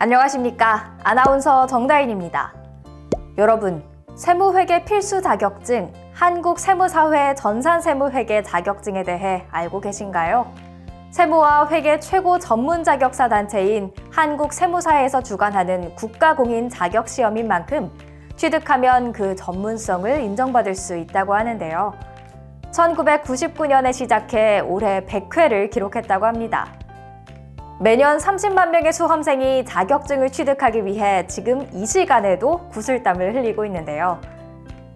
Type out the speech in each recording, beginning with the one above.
안녕하십니까. 아나운서 정다인입니다. 여러분, 세무회계 필수 자격증 한국세무사회 전산세무회계 자격증에 대해 알고 계신가요? 세무와 회계 최고 전문 자격사 단체인 한국세무사에서 주관하는 국가공인 자격시험인 만큼 취득하면 그 전문성을 인정받을 수 있다고 하는데요. 1999년에 시작해 올해 100회를 기록했다고 합니다. 매년 30만 명의 수험생이 자격증을 취득하기 위해 지금 이 시간에도 구슬땀을 흘리고 있는데요.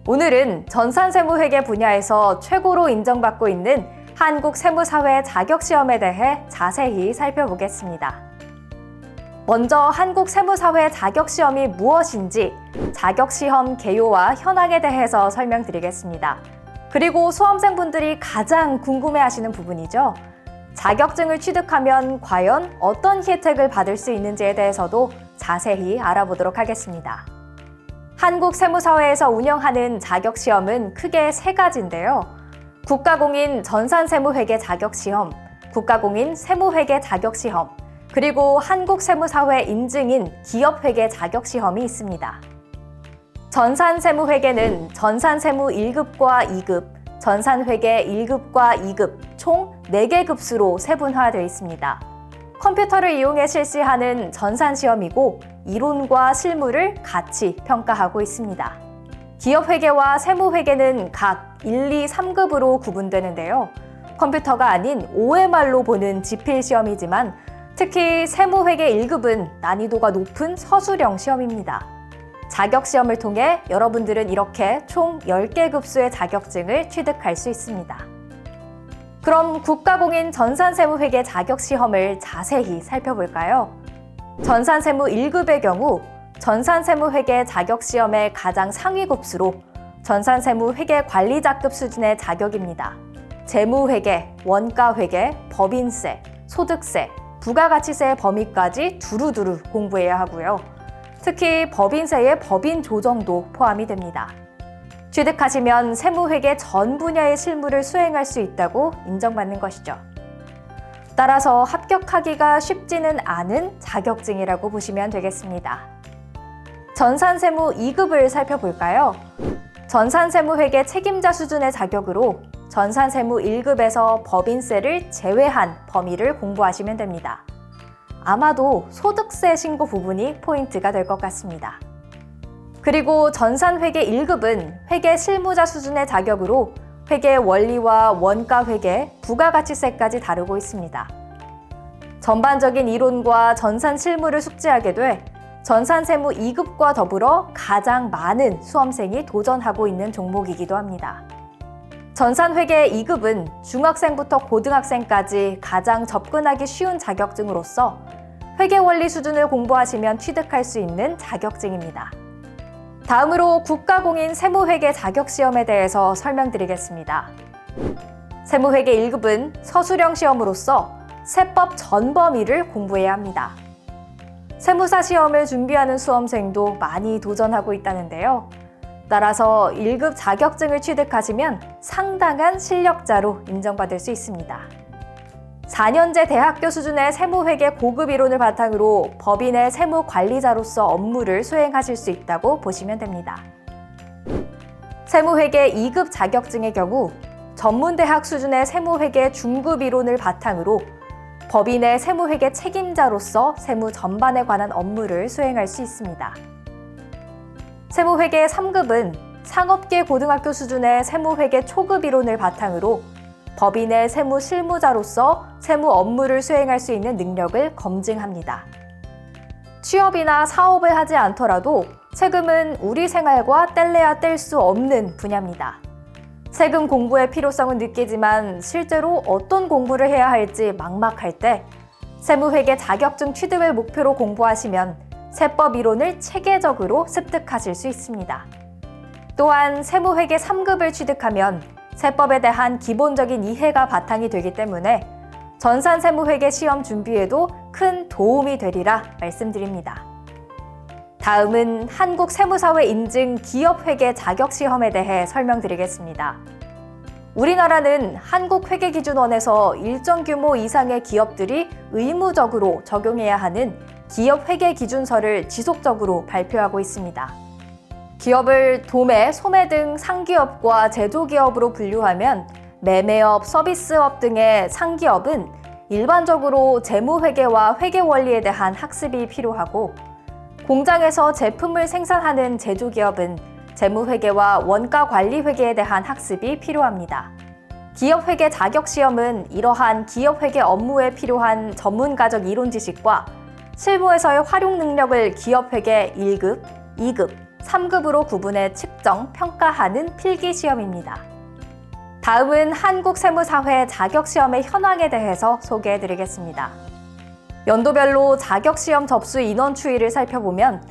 오늘은 전산세무회계 분야에서 최고로 인정받고 있는 한국세무사회 자격시험에 대해 자세히 살펴보겠습니다. 먼저 한국세무사회 자격시험이 무엇인지 자격시험 개요와 현황에 대해서 설명드리겠습니다. 그리고 수험생분들이 가장 궁금해하시는 부분이죠. 자격증을 취득하면 과연 어떤 혜택을 받을 수 있는지에 대해서도 자세히 알아보도록 하겠습니다. 한국세무사회에서 운영하는 자격시험은 크게 세 가지인데요. 국가공인 전산세무회계 자격시험, 국가공인 세무회계 자격시험, 그리고 한국세무사회 인증인 기업회계 자격시험이 있습니다. 전산세무회계는 전산세무 1급과 2급, 전산회계 1급과 2급 총 4개 급수로 세분화되어 있습니다. 컴퓨터를 이용해 실시하는 전산시험이고 이론과 실무를 같이 평가하고 있습니다. 기업회계와 세무회계는 각 1, 2, 3급으로 구분되는데요. 컴퓨터가 아닌 OMR로 보는 지필시험이지만 특히 세무회계 1급은 난이도가 높은 서술형 시험입니다. 자격시험을 통해 여러분들은 이렇게 총 10개 급수의 자격증을 취득할 수 있습니다. 그럼 국가공인 전산세무회계 자격시험을 자세히 살펴볼까요? 전산세무 1급의 경우 전산세무회계 자격시험의 가장 상위 급수로 전산세무회계관리자급 수준의 자격입니다. 재무회계, 원가회계, 법인세, 소득세, 부가가치세의 범위까지 두루두루 공부해야 하고요. 특히 법인세의 법인 조정도 포함이 됩니다. 취득하시면 세무회계 전 분야의 실무를 수행할 수 있다고 인정받는 것이죠. 따라서 합격하기가 쉽지는 않은 자격증이라고 보시면 되겠습니다. 전산세무 2급을 살펴볼까요? 전산세무회계 책임자 수준의 자격으로 전산세무 1급에서 법인세를 제외한 범위를 공부하시면 됩니다. 아마도 소득세 신고 부분이 포인트가 될 것 같습니다. 그리고 전산회계 1급은 회계 실무자 수준의 자격으로 회계 원리와 원가회계, 부가가치세까지 다루고 있습니다. 전반적인 이론과 전산 실무를 숙지하게 돼 전산세무 2급과 더불어 가장 많은 수험생이 도전하고 있는 종목이기도 합니다. 전산회계 2급은 중학생부터 고등학생까지 가장 접근하기 쉬운 자격증으로서 회계원리 수준을 공부하시면 취득할 수 있는 자격증입니다. 다음으로 국가공인 세무회계 자격시험에 대해서 설명드리겠습니다. 세무회계 1급은 서술형 시험으로서 세법 전 범위를 공부해야 합니다. 세무사 시험을 준비하는 수험생도 많이 도전하고 있다는데요. 따라서 1급 자격증을 취득하시면 상당한 실력자로 인정받을 수 있습니다. 4년제 대학교 수준의 세무회계 고급 이론을 바탕으로 법인의 세무관리자로서 업무를 수행하실 수 있다고 보시면 됩니다. 세무회계 2급 자격증의 경우 전문대학 수준의 세무회계 중급 이론을 바탕으로 법인의 세무회계 책임자로서 세무 전반에 관한 업무를 수행할 수 있습니다. 세무회계 3급은 상업계 고등학교 수준의 세무회계 초급 이론을 바탕으로 법인의 세무 실무자로서 세무 업무를 수행할 수 있는 능력을 검증합니다. 취업이나 사업을 하지 않더라도 세금은 우리 생활과 뗄래야 뗄 수 없는 분야입니다. 세금 공부의 필요성은 느끼지만 실제로 어떤 공부를 해야 할지 막막할 때 세무회계 자격증 취득을 목표로 공부하시면 세법 이론을 체계적으로 습득하실 수 있습니다. 또한 세무회계 3급을 취득하면 세법에 대한 기본적인 이해가 바탕이 되기 때문에 전산세무회계 시험 준비에도 큰 도움이 되리라 말씀드립니다. 다음은 한국세무사회 인증 기업회계 자격시험에 대해 설명드리겠습니다. 우리나라는 한국회계기준원에서 일정 규모 이상의 기업들이 의무적으로 적용해야 하는 기업 회계 기준서를 지속적으로 발표하고 있습니다. 기업을 도매, 소매 등 상기업과 제조기업으로 분류하면 매매업, 서비스업 등의 상기업은 일반적으로 재무회계와 회계원리에 대한 학습이 필요하고, 공장에서 제품을 생산하는 제조기업은 재무회계와 원가관리회계에 대한 학습이 필요합니다. 기업회계 자격시험은 이러한 기업회계 업무에 필요한 전문가적 이론 지식과 실무에서의 활용 능력을 기업회계 1급, 2급, 3급으로 구분해 측정, 평가하는 필기시험입니다. 다음은 한국세무사회 자격시험의 현황에 대해서 소개해드리겠습니다. 연도별로 자격시험 접수 인원 추이를 살펴보면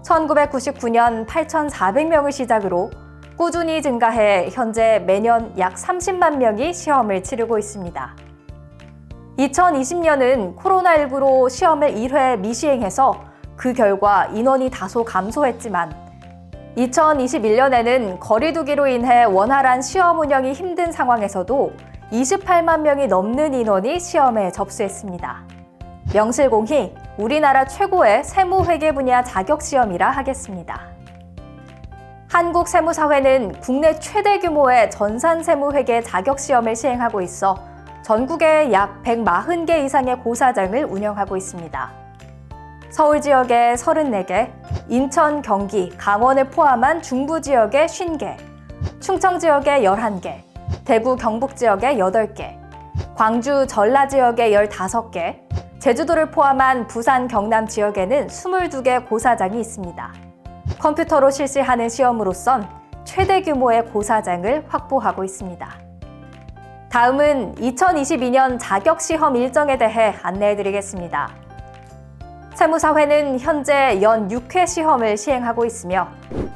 1999년 8,400명을 시작으로 꾸준히 증가해 현재 매년 약 30만 명이 시험을 치르고 있습니다. 2020년은 코로나19로 시험을 1회 미시행해서 그 결과 인원이 다소 감소했지만 2021년에는 거리두기로 인해 원활한 시험 운영이 힘든 상황에서도 28만 명이 넘는 인원이 시험에 접수했습니다. 명실공히 우리나라 최고의 세무회계 분야 자격시험이라 하겠습니다. 한국세무사회는 국내 최대 규모의 전산세무회계 자격시험을 시행하고 있어 전국에 약 140개 이상의 고사장을 운영하고 있습니다. 서울 지역에 34개, 인천, 경기, 강원을 포함한 중부 지역에 50개, 충청 지역에 11개, 대구, 경북 지역에 8개, 광주, 전라 지역에 15개, 제주도를 포함한 부산, 경남 지역에는 22개 고사장이 있습니다. 컴퓨터로 실시하는 시험으로선 최대 규모의 고사장을 확보하고 있습니다. 다음은 2022년 자격시험 일정에 대해 안내해드리겠습니다. 세무사회는 현재 연 6회 시험을 시행하고 있으며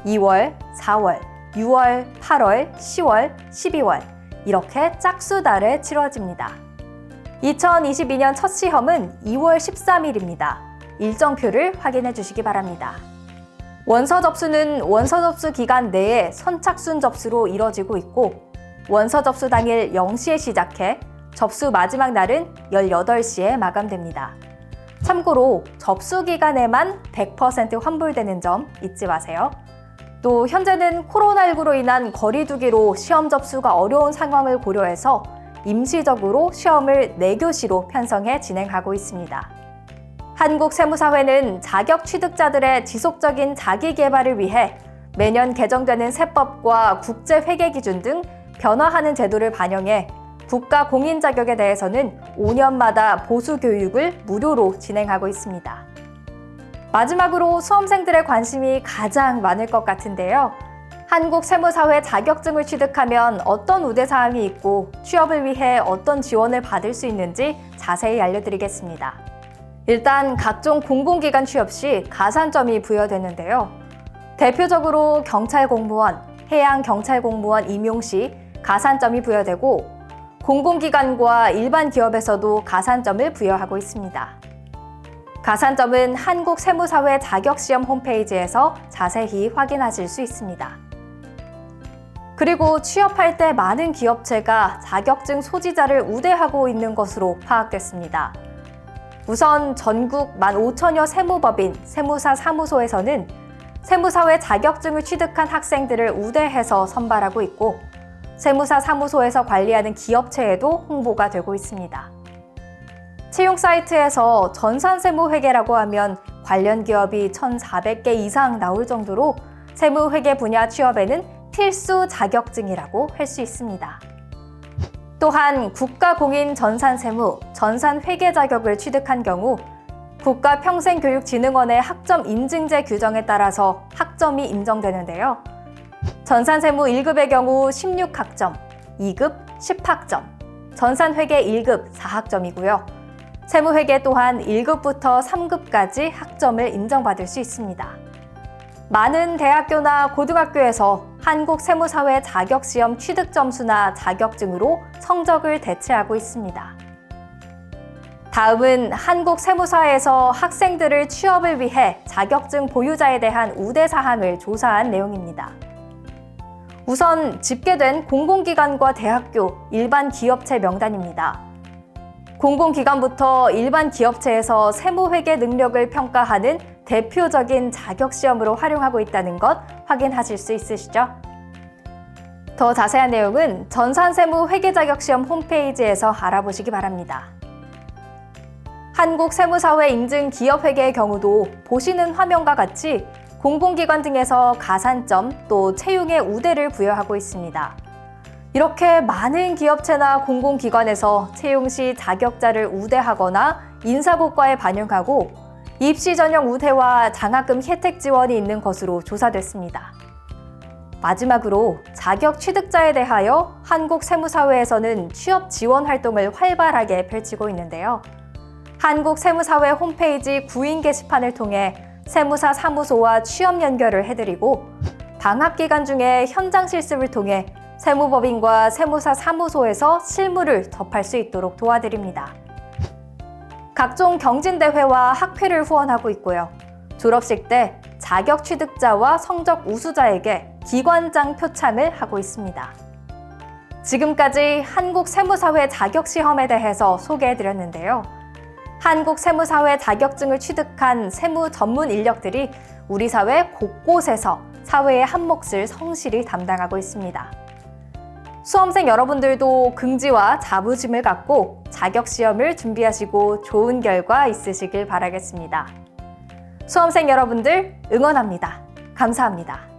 2월, 4월, 6월, 8월, 10월, 12월 이렇게 짝수달에 치러집니다. 2022년 첫 시험은 2월 13일입니다. 일정표를 확인해 주시기 바랍니다. 원서 접수는 원서 접수 기간 내에 선착순 접수로 이뤄지고 있고 원서 접수 당일 0시에 시작해 접수 마지막 날은 18시에 마감됩니다. 참고로 접수 기간에만 100% 환불되는 점 잊지 마세요. 또 현재는 코로나19로 인한 거리두기로 시험 접수가 어려운 상황을 고려해서 임시적으로 시험을 4교시로 편성해 진행하고 있습니다. 한국세무사회는 자격 취득자들의 지속적인 자기 개발을 위해 매년 개정되는 세법과 국제회계 기준 등 변화하는 제도를 반영해 국가 공인 자격에 대해서는 5년마다 보수 교육을 무료로 진행하고 있습니다. 마지막으로 수험생들의 관심이 가장 많을 것 같은데요. 한국세무사회 자격증을 취득하면 어떤 우대사항이 있고 취업을 위해 어떤 지원을 받을 수 있는지 자세히 알려드리겠습니다. 일단 각종 공공기관 취업 시 가산점이 부여되는데요. 대표적으로 경찰공무원, 해양경찰공무원 임용 시 가산점이 부여되고 공공기관과 일반 기업에서도 가산점을 부여하고 있습니다. 가산점은 한국세무사회 자격시험 홈페이지에서 자세히 확인하실 수 있습니다. 그리고 취업할 때 많은 기업체가 자격증 소지자를 우대하고 있는 것으로 파악됐습니다. 우선 전국 15,000여 세무법인, 세무사 사무소에서는 세무사회 자격증을 취득한 학생들을 우대해서 선발하고 있고 세무사 사무소에서 관리하는 기업체에도 홍보가 되고 있습니다. 채용 사이트에서 전산세무회계라고 하면 관련 기업이 1,400개 이상 나올 정도로 세무회계 분야 취업에는 필수 자격증이라고 할 수 있습니다. 또한 국가공인 전산세무, 전산회계 자격을 취득한 경우 국가평생교육진흥원의 학점 인증제 규정에 따라서 학점이 인정되는데요. 전산세무 1급의 경우 16학점, 2급 10학점, 전산회계 1급 4학점이고요. 세무회계 또한 1급부터 3급까지 학점을 인정받을 수 있습니다. 많은 대학교나 고등학교에서 한국세무사회 자격시험 취득 점수나 자격증으로 성적을 대체하고 있습니다. 다음은 한국세무사에서 학생들을 취업을 위해 자격증 보유자에 대한 우대사항을 조사한 내용입니다. 우선 집계된 공공기관과 대학교, 일반 기업체 명단입니다. 공공기관부터 일반 기업체에서 세무회계 능력을 평가하는 대표적인 자격시험으로 활용하고 있다는 것 확인하실 수 있으시죠? 더 자세한 내용은 전산세무회계자격시험 홈페이지에서 알아보시기 바랍니다. 한국세무사회 인증 기업회계의 경우도 보시는 화면과 같이 공공기관 등에서 가산점 또 채용의 우대를 부여하고 있습니다. 이렇게 많은 기업체나 공공기관에서 채용 시 자격자를 우대하거나 인사고과에 반영하고 입시 전형 우대와 장학금 혜택 지원이 있는 것으로 조사됐습니다. 마지막으로 자격 취득자에 대하여 한국세무사회에서는 취업 지원 활동을 활발하게 펼치고 있는데요. 한국세무사회 홈페이지 구인 게시판을 통해 세무사 사무소와 취업 연결을 해드리고 방학 기간 중에 현장 실습을 통해 세무법인과 세무사 사무소에서 실무를 접할 수 있도록 도와드립니다. 각종 경진대회와 학회를 후원하고 있고요. 졸업식 때 자격 취득자와 성적 우수자에게 기관장 표창을 하고 있습니다. 지금까지 한국세무사회 자격시험에 대해서 소개해드렸는데요. 한국세무사회 자격증을 취득한 세무 전문 인력들이 우리 사회 곳곳에서 사회의 한 몫을 성실히 담당하고 있습니다. 수험생 여러분들도 긍지와 자부심을 갖고 자격시험을 준비하시고 좋은 결과 있으시길 바라겠습니다. 수험생 여러분들 응원합니다. 감사합니다.